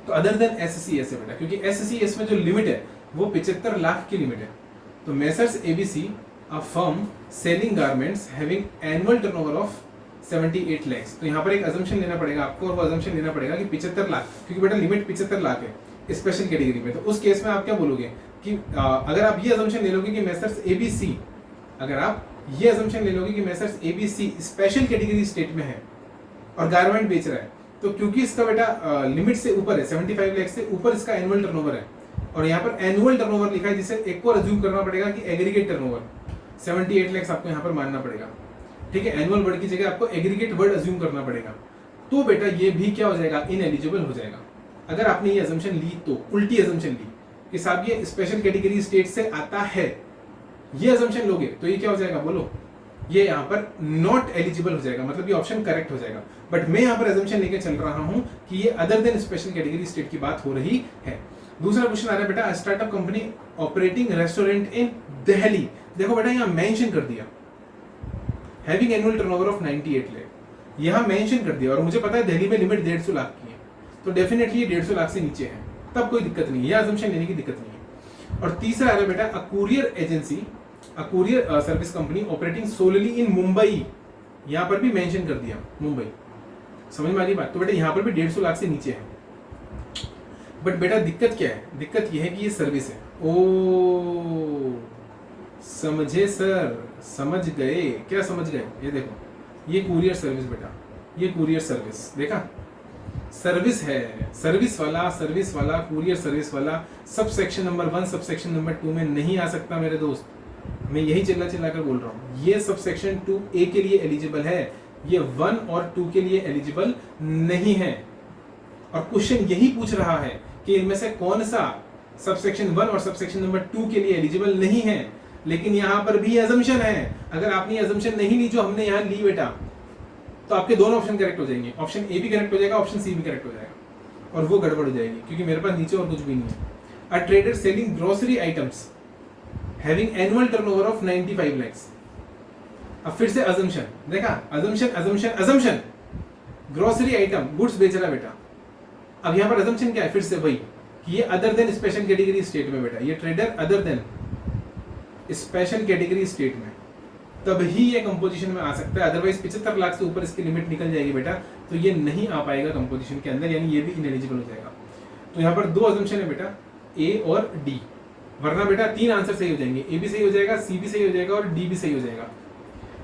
तो अदर देन SCS है बेटा, क्योंकि SCS में जो लिमिट है वो 75 लाख की लिमिट है। तो Messrs ABC, a firm selling garments having annual turnover of 78 lakhs। तो यहाँ पर एक अजम्पशन लेना पड़ेगा आपको, और वो अजम्पशन लेना पड़ेगा कि 75 लाख, क्योंकि बेटा लिमिट 75 लाख है स्पेशल कैटेगरी में। तो उस केस में आप क्या बोलोगे कि अगर आप ये अजम्पशन ले लोगे कि मैसर्स ABC, अगर आप ये अजम्पशन ले लोगे कि Messrs ABC special category state में है और गारमेंट बेच रहा है, तो क्योंकि इसका बेटा लिमिट से ऊपर है, 75 लाख से ऊपर इसका एनुअल टर्नओवर है, और यहाँ पर एनुअल टर्नओवर लिखा है, जिसे एक और अज्यूम करना पड़ेगा कि एग्रीगेट टर्नओवर 78 लाख आपको यहाँ पर मानना पड़ेगा। ठीक है, एनुअल वर्ड की जगह आपको एग्रीगेट वर्ड अज्यूम करना पड़ेगा। तो बेटा ये भी क्या हो जाएगा? इनएलिजिबल हो जाएगा। अगर आपने ये अजम्पशन ली तो उल्टी अजम्पशन ली कि साहब ये स्पेशल कैटेगरी स्टेट से आता है, ये अजम्पशन लोगे तो ये क्या हो जाएगा बोलो? ये यहाँ पर नॉट एलिजिबल हो जाएगा, मतलब ये ऑप्शन करेक्ट हो जाएगा। बट मैं यहाँ पर अजम्पशन लेके चल रहा हूँ कि ये other than special category state की बात हो रही है। दूसरा क्वेश्चन आ रहा है बेटा, startup company operating restaurant in Delhi. देखो बेटा यहाँ मेंशन कर दिया having annual turnover of 98 lakh, यहाँ मेंशन कर दिया, और मुझे पता है दिल्ली में लिमिट 150 लाख की है, तो डेफिनेटली ये 150 लाख से नीचे है, तब कोई दिक्कत नहीं है, यह अजम्पशन लेने की दिक्कत नहीं है। और तीसरा आ रहा है बेटा, a courier agency, a courier service company operating solely in Mumbai, यहाँ पर भी मेंशन कर दिया मुंबई। समझ में आ रही बात? तो बेटा यहाँ पर भी 150 लाख से नीचे है। बट बेटा दिक्कत क्या है? दिक्कत यह है कि ये सर्विस है। ओ समझे सर, समझ गए? क्या समझ गए? ये देखो, ये कुरियर सर्विस बेटा, ये कुरियर सर्विस, देखा सर्विस है, सर्विस वाला कुरियर सर्विस वाला sub section number 1 sub section number 2 में नहीं आ सकता मेरे दोस्त। मैं यही चिल्ला कर बोल रहा हूँ, ये सब सेक्शन 2A के लिए एलिजिबल है, ये 1 और 2 के लिए एलिजिबल नहीं है। और क्वेश्चन यही पूछ रहा है कि इनमें से कौन सा सबसेक्शन 1 और सबसेक्शन नंबर 2 के लिए एलिजिबल नहीं है। लेकिन यहाँ पर भी अजम्पशन है, अगर आपने अजम्पशन नहीं ली जो हमने यहाँ ली बेटा, तो आपके दोनों ऑप्शन करेक्ट हो जाएंगे, ऑप्शन ए भी करेक्ट हो जाएगा, ऑप्शन सी भी करेक्ट हो जाएगा, और वो गड़बड़ हो जाएगी क्योंकि मेरे पास नीचे और कुछ भी नहीं है। A trader selling grocery items having annual turnover of 95 lakhs। अब फिर से अजम्पशन, देखा अजम्पशन, ग्रोसरी आइटम गुड्स बेच रहा बेटा। अब यहाँ पर अजम्पशन क्या है? फिर से वही कि ये other than special category state में बेटा, ये trader other than special category state में, तभी ये कंपोजिशन में आ सकता है, अदरवाइज 75 लाख से ऊपर इसकी लिमिट निकल जाएगी बेटा, तो ये नहीं आ पाएगा कंपोजिशन के अंदर, यानी ये भी इनएलिजिबल हो जाएगा। तो यहाँ पर 2 अजम्पशन है बेटा, ए और डी, वरना बेटा 3 आंसर सही हो जाएंगे, ए भी सही हो जाएगा, सी भी सही हो जाएगा और डी भी सही हो जाएगा।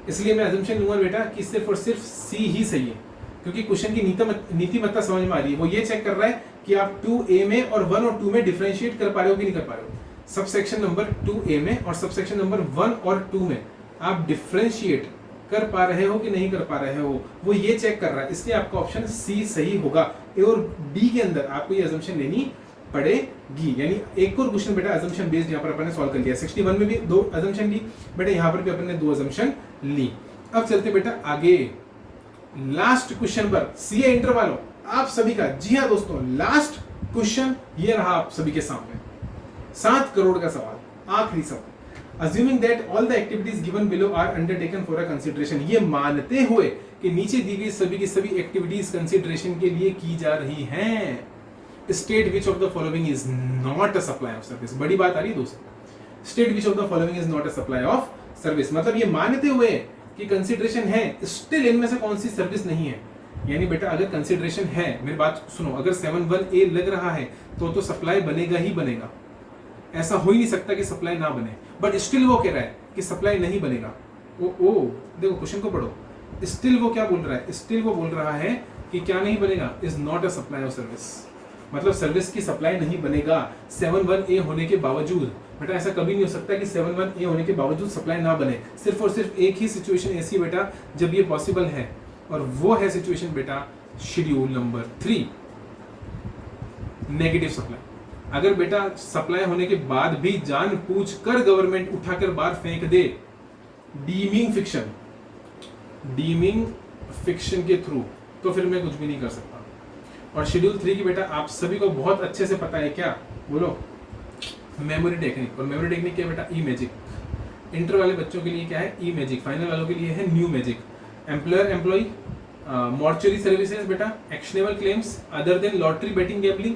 इसलिए मैं अजम्पशन लूंगा बेटा कि सिर्फ और सिर्फ सी ही सही है, क्योंकि क्वेश्चन की नीतिमत्ता समझ में आ रही है। वो ये चेक कर रहा है कि आप 2A में और 1 और 2 में डिफरेंशिएट कर पा रहे हो कि नहीं कर पा रहे हो। सब सेक्शन नंबर 2A में और सब सेक्शन नंबर 1 और 2 में आप डिफरेंशिएट कर पा रहे हो कि नहीं कर पा रहे हो, वो ये चेक कर रहा है, इसलिए आपका ऑप्शन सी सही होगा। ए और बी के अंदर आपको ये अजम्पशन लेनी पड़ेगी। यानी एक और क्वेश्चन बेटा अजम्पशन बेस्ड यहाँ पर अपन ने सॉल्व कर लिया। 61 में भी 2 अजम्पशन ली बेटा, यहाँ पर भी अपन ने 2 अजम्पशन ली। अब चलते बेटा आगे लास्ट क्वेश्चन पर। सीए इंटर वालों आप सभी का, जी हाँ दोस्तों, लास्ट क्वेश्चन ये रहा आप सभी के सामने, 7 करोड़ का सवाल, आखिरी सवाल। Assuming that all the activities given below are undertaken for a consideration, ये मानते हुए कि नीचे दी गई सभी की सभी एक्टिविटीज कंसिडरेशन के लिए की जा रही हैं, state which of the following is not a supply of service. बड़ी बात आ रही है दोस्तों, state which of the following is not a supply of service, मतलब ये मानते हुए कि कंसिडरेशन है, स्टिल इनमें से कौन सी सर्विस नहीं है। यानी बेटा अगर कंसिडरेशन है, मेरी बात सुनो, अगर 71A लग रहा है तो सप्लाई बनेगा ही बनेगा, ऐसा हो ही नहीं सकता कि सप्लाई ना बने। बट स्टिल वो कह रहा है कि सप्लाई नहीं बनेगा। देखो क्वेश्चन को पढ़ो, स्टिल वो क्या बोल रहा है, स्टिल वो बोल रहा है कि क्या नहीं बनेगा, is not a supply of service, मतलब सर्विस की सप्लाई नहीं बनेगा 71A होने के बावजूद। बेटा ऐसा कभी नहीं हो सकता कि 71A होने के बावजूद सप्लाई ना बने। सिर्फ और सिर्फ एक ही सिचुएशन ऐसी बेटा जब ये पॉसिबल है, और वो है सिचुएशन बेटा शेड्यूल नंबर 3, नेगेटिव सप्लाई। अगर बेटा सप्लाई होने के बाद भी जानबूझकर गवर्नमेंट उठाकर बाहर फेंक दे, डीमिंग फिक्शन के थ्रू, तो फिर मैं कुछ भी नहीं कर सकता। और शेड्यूल 3 की बेटा आप सभी को बहुत अच्छे से पता है, क्या बोलो, मेमोरी टेक्निक। और मेमोरी टेक्निक क्या बेटा, ई मैजिक। इंटर वाले बच्चों के लिए क्या है, ई मैजिक, फाइनल वालों के लिए है new magic. Employer employ, mortuary services बेटा, actionable claims other than lottery betting gambling.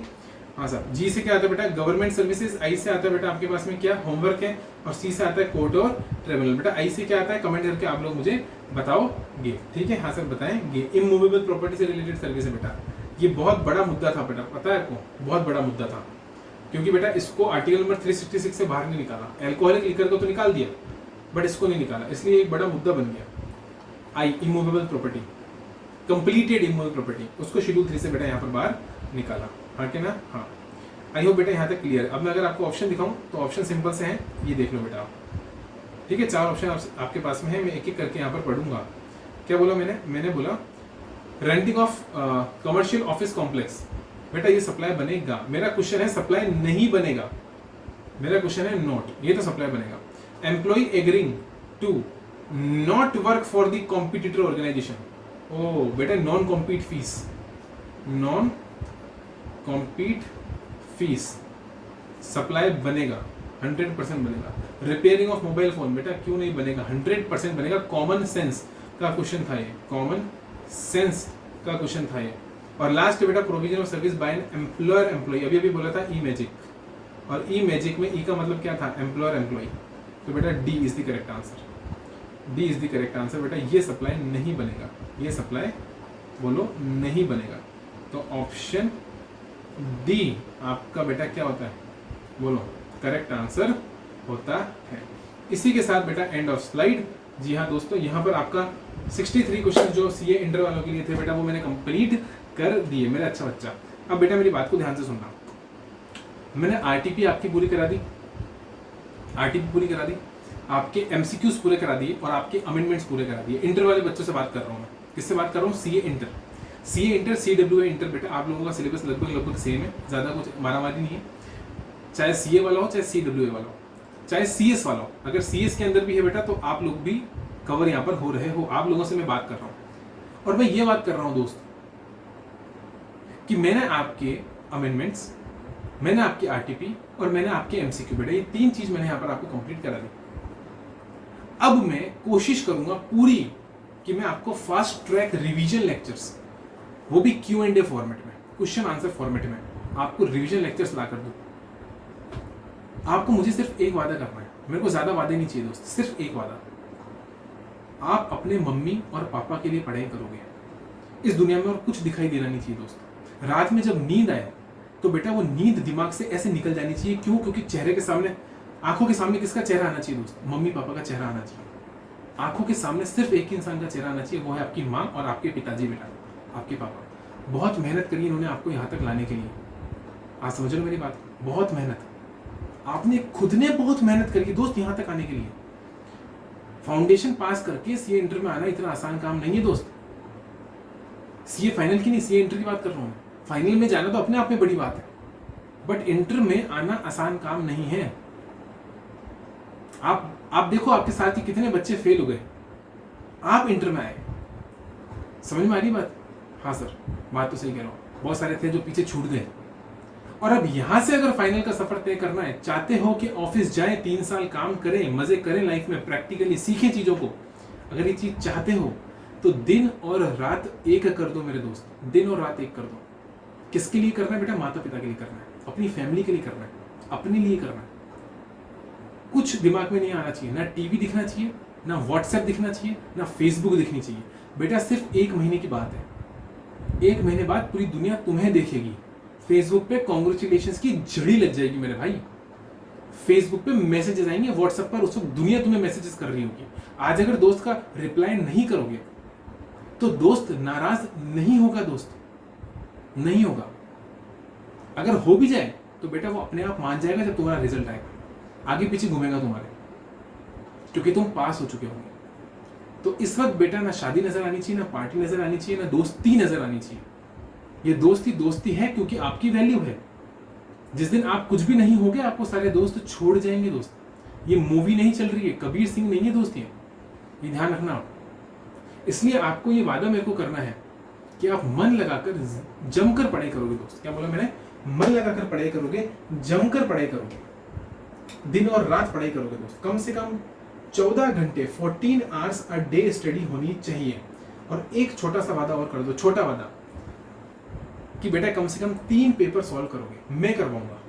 हाँ सर, जी से क्या आता है बेटा, गवर्नमेंट सर्विसेज। आई से आता है बेटा आपके पास में क्या, होमवर्क है। और सी से आता है कोर्ट और ट्रिब्यूनल। बेटा आई से क्या आता है, कमेंट करके आप लोग मुझे बताओगे, ठीक है। हाँ सर बताएंगे। इमूवेबल प्रॉपर्टी से रिलेटेड सर्विस है बेटा, ये बहुत बड़ा मुद्दा था बेटा, पता है आपको, बहुत बड़ा मुद्दा था, क्योंकि बेटा इसको आर्टिकल नंबर 366 से बाहर नहीं निकाला। एल्कोहलिक लिकर को तो निकाल दिया, बट इसको नहीं निकाला, इसलिए एक बड़ा मुद्दा बन गया। आई immovable property, completed immovable property, उसको शेड्यूल 3 से बेटा यहाँ पर बाहर निकाला। हाँ कि ना, हाँ। आई होप बेटा यहाँ तक क्लियर। अब मैं अगर आपको ऑप्शन दिखाऊं तो ऑप्शन सिंपल से हैं, ये देख लो बेटा आप, ठीक है। 4 ऑप्शन आपके पास में है, मैं एक एक करके यहाँ पर पढ़ूंगा। क्या बोला मैंने बोला renting of commercial office complex, बेटा ये सप्लाई बनेगा। मेरा क्वेश्चन है सप्लाई नहीं बनेगा, मेरा क्वेश्चन है नॉट, ये तो सप्लाई बनेगा। Employ agreeing to not work for the competitor organisation, ओ बेटा non compete fees, non compete fees, supply बनेगा, 100% बनेगा। रिपेयरिंग ऑफ मोबाइल फोन, बेटा क्यों नहीं बनेगा, 100% बनेगा। कॉमन सेंस का क्वेश्चन था ये, कॉमन सेंस का क्वेश्चन था ये। और लास्ट बेटा provision of service by an employer employee, अभी बोला था ई मैजिक, और ई मैजिक में ई का मतलब क्या था, एम्प्लॉयर एम्प्लॉय। तो बेटा D is the correct answer, D is the correct answer. बेटा ये सप्लाई नहीं बनेगा, ये सप्लाई बोलो नहीं बनेगा। तो ऑप्शन डी आपका बेटा क्या होता है, बोलो करेक्ट आंसर होता है। इसी के साथ बेटा एंड ऑफ स्लाइड। जी हाँ दोस्तों, यहाँ पर आपका 63 क्वेश्चन जो सीए इंटर वालों के लिए थे बेटा, वो मैंने कंप्लीट कर दिए मेरा अच्छा बच्चा। अब बेटा मेरी बात को ध्यान से सुनना, मैंने आरटीपी आपकी पूरी करा दी, आरटीपी पूरी करा दी, आपके एमसीक्यूज पूरे करा दिए, और आपके अमेंडमेंट्स पूरे करा दिए। इंटर वाले बच्चों से बात कर रहा हूँ मैं, किससे बात कर रहा हूँ, CA inter. CA inter, CWA inter, बेटा आप लोगों का सिलेबस लगभग सेम है, ज़्यादा कुछ मारामारी नहीं है। चाहे सीए वाला हो, चाहे सीडब्ल्यूए वाला हो, चाहे सीएस वाला हो। अगर सीएस के अंदर भी है बेटा, तो आप लोग भी कवर यहाँ पर हो रहे हो, आप लोगों से मैं बात कर रहा हूँ। और मैं ये बात कर रहा हूँ दोस्त कि मैंने आपके अमेंडमेंट्स, मैंने आपकी आरटीपी, और मैंने आपके एमसीक्यू, बेटा ये 3 चीज मैंने यहाँ पर आपको कंप्लीट करा दी। अब मैं कोशिश करूंगा पूरी कि मैं आपको फास्ट ट्रैक रिवीजन लेक्चर्स, वो भी Q&A फॉर्मेट में, क्वेश्चन आंसर फॉर्मेट में, आपको रिवीजन लेक्चर्स ला कर दूं। आपको मुझे सिर्फ एक वादा करना है, मेरे को ज्यादा वादे नहीं चाहिए दोस्त, सिर्फ एक वादा, आप अपने मम्मी और पापा के लिए पढ़ाई करोगे। इस दुनिया में और कुछ दिखाई देना नहीं चाहिए दोस्त। रात में जब नींद आए तो बेटा वो नींद दिमाग से ऐसे निकल जानी चाहिए। क्यों? क्योंकि चेहरे के सामने, आंखों के सामने किसका चेहरा आना चाहिए दोस्त, मम्मी पापा का चेहरा आना चाहिए। आंखों के सामने सिर्फ एक ही इंसान का चेहरा आना चाहिए, वो है आपकी माँ और आपके पिताजी बेटा, आपके पापा। बहुत मेहनत करी इन्होंने आपको यहाँ तक लाने के लिए, आज समझ लो मेरी बात, बहुत मेहनत आपने, खुद ने बहुत मेहनत करी दोस्त यहाँ तक आने के लिए। फाउंडेशन पास करके सीए इंटर में आना इतना आसान काम नहीं है दोस्त। सीए फाइनल की नहीं, सीए इंटर की बात कर रहा हूं। फाइनल में जाना तो अपने आप में बड़ी बात है, बट इंटर में आना आसान काम नहीं है। आप देखो आपके साथ ही कितने बच्चे फेल हो गए, आप इंटर में आए। समझ में आ रही बात? हाँ सर, बात तो सही कह रहा हूं। बहुत सारे थे जो पीछे छूट गए, और अब यहां से अगर फाइनल का सफर तय करना है, चाहते हो कि ऑफिस जाएं, 3 साल काम करें, मजे करें लाइफ में, प्रैक्टिकली सीखें चीजों को, अगर ये चीज चाहते हो तो दिन और रात एक कर दो मेरे दोस्त, दिन और रात एक कर दो। किसके लिए करना है बेटा? माता पिता के लिए करना है, अपनी फैमिली के लिए करना है, अपने लिए करना है। कुछ दिमाग में नहीं आना चाहिए, ना टीवी दिखना चाहिए, ना व्हाट्सएप दिखना चाहिए, ना फेसबुक दिखनी चाहिए। बेटा सिर्फ 1 महीने की बात है, 1 महीने बाद पूरी दुनिया तुम्हें देखेगी। फेसबुक पे कॉन्ग्रेचुलेशंस की झड़ी लग जाएगी मेरे भाई। फेसबुक पे मैसेजेस आएंगे, व्हाट्सएप पर उस वक्त दुनिया तुम्हें मैसेजेस कर रही होगी। आज अगर दोस्त का रिप्लाई नहीं करोगे तो दोस्त नाराज नहीं होगा, दोस्त नहीं होगा। अगर हो भी जाए तो बेटा वो अपने आप मान जाएगा जब तुम्हारा रिजल्ट आएगा, आगे पीछे घूमेगा तुम्हारे, क्योंकि तुम पास हो चुके होंगे। तो इस वक्त बेटा ना शादी नजर आनी चाहिए, ना पार्टी नजर आनी चाहिए, ना दोस्ती नजर आनी चाहिए। ये दोस्ती है क्योंकि आपकी वैल्यू है। जिस दिन आप कुछ भी नहीं होगे आपको सारे दोस्त छोड़ जाएंगे दोस्त। ये मूवी नहीं चल रही है, कबीर सिंह नहीं है दोस्ती, ये ध्यान रखना आप। इसलिए आपको ये वादा मेरे को करना है कि आप मन लगाकर जमकर पढ़ाई करोगे दोस्त। क्या बोला मैंने? मन लगाकर पढ़ाई करोगे, जमकर पढ़ाई करोगे, दिन और रात पढ़ाई करोगे दोस्त। कम से कम 14 घंटे 14 आवर्स अ डे स्टडी होनी चाहिए। और एक छोटा सा वादा और कर दो, छोटा वादा, कि बेटा कम से कम 3 पेपर सॉल्व करोगे। मैं करवाऊंगा,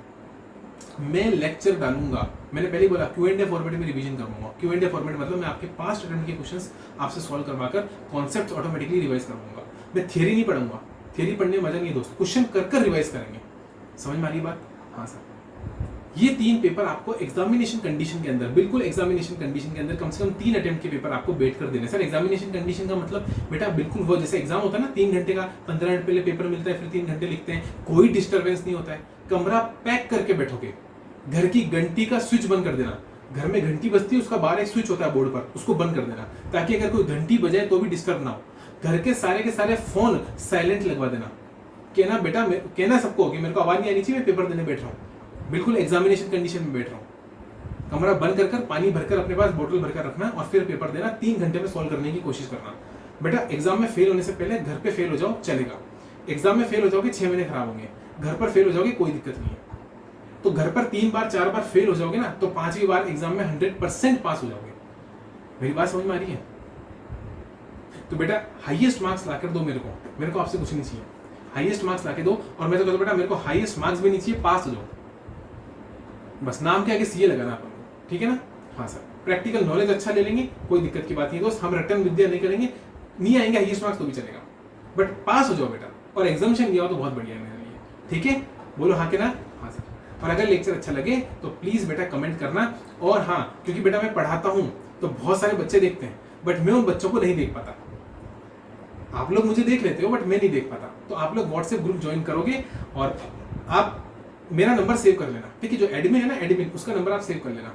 मैं लेक्चर डालूंगा। मैंने पहले बोला Q&A फॉर्मेट में रिवीजन करवाऊंगा। Q&A फॉर्मेट मतलब मैं आपके पास्ट अटेम्प्ट के क्वेश्चंस आपसे सॉल्व करवाकर कॉन्सेप्ट्स ऑटोमेटिकली रिवाइज करवाऊंगा। मैं थियरी नहीं पढ़ाऊंगा, थियरी पढ़ने में मजा नहीं है दोस्त, क्वेश्चन कर रिवाइज करेंगे। समझ में आ रही बात? हाँ सर। ये 3 पेपर आपको एग्जामिनेशन कंडीशन के अंदर, बिल्कुल एग्जामिनेशन कंडीशन के अंदर कम से कम 3 अटेम्प्ट के पेपर आपको बैठ कर देने। सर एग्जामिनेशन कंडीशन का मतलब बेटा बिल्कुल वो जैसे एग्जाम होता है ना, 3 घंटे का 15 मिनट पहले पेपर मिलता है, फिर 3 घंटे लिखते हैं, कोई डिस्टर्बेंस नहीं होता है, कमरा पैक करके बैठोगे। घर की घंटी का स्विच बंद कर देना, घर में घंटी बजती है उसका बाहर एक स्विच होता है बोर्ड पर, उसको बंद कर देना, ताकि अगर कोई घंटी बजाए तो भी डिस्टर्ब ना हो। घर के सारे फोन साइलेंट लगवा देना। कहना बेटा, कहना सबको कि मेरे को आवाज नहीं आनी चाहिए, मैं पेपर देने बैठ रहा हूँ, बिल्कुल एग्जामिनेशन कंडीशन में बैठ रहा हूँ। कमरा बंद कर पानी भरकर अपने पास बोतल भरकर रखना और फिर पेपर देना। 3 घंटे में सॉल्व करने की कोशिश करना। बेटा एग्जाम में फेल होने से पहले घर पे फेल हो जाओ चलेगा, एग्जाम में फेल हो जाओगे 6 महीने खराब होंगे, घर पर फेल हो जाओगे कोई दिक्कत नहीं है। तो घर पर 3 बार 4 बार फेल हो जाओगे ना, तो 5वीं बार एग्जाम में 100% पास हो जाओगे। मेरी बात समझ में आ रही है? तो बेटा हाईएस्ट मार्क्स लाकर दो मेरे को आपसे कुछ नहीं चाहिए, हाईएस्ट मार्क्स लाके दो। और मैं तो कहता हूं बेटा मेरे को हाईएस्ट मार्क्स भी नहीं चाहिए, पास हो जाओ बस। नाम के आगे सीए लगाना अपन को, ठीक है ना? हाँ सर। प्रैक्टिकल नॉलेज अच्छा ले लेंगे, कोई दिक्कत की बात नहीं दोस्त। हम रटन विद्या नहीं करेंगे, नहीं आएंगे हाईएस्ट मार्क्स तो भी चलेगा, बट पास हो जाओ बेटा। और एग्जामिनेशन दिया हो तो बहुत बढ़िया है मेरे लिए, ठीक है? बोलो हाँ के ना? हाँ सर। और अगर लेक्चर अच्छा लगे तो प्लीज बेटा कमेंट करना। और हाँ, क्योंकि बेटा मैं पढ़ाता हूँ तो बहुत सारे बच्चे देखते हैं, बट मैं उन बच्चों को नहीं देख पाता। आप लोग मुझे देख लेते हो बट मैं नहीं देख पाता। तो आप लोग व्हाट्सएप ग्रुप ज्वाइन करोगे और आप मेरा नंबर सेव कर लेना, ठीक है? जो एडमिन है ना, एडमिन, उसका नंबर आप सेव कर लेना,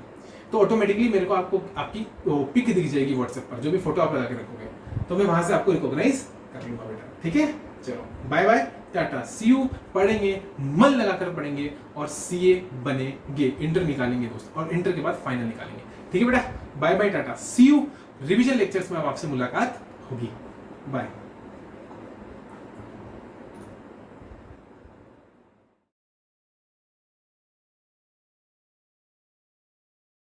तो ऑटोमेटिकली मेरे को आपको आपकी पिक दिख जाएगी व्हाट्सएप पर, जो भी फोटो आप लगा के रखोगे, तो मैं वहां से आपको रिकॉग्नाइज कर लूंगा बेटा, ठीक है? चलो bye bye, tata, see you. पढ़ेंगे, मन लगाकर पढ़ेंगे और सीए बनेंगे, इंटर निकालेंगे दोस्त, और इंटर के बाद फाइनल निकालेंगे, ठीक है बेटा? Bye bye, tata, see you. Revision lectures में अब आपसे मुलाकात होगी। बाय।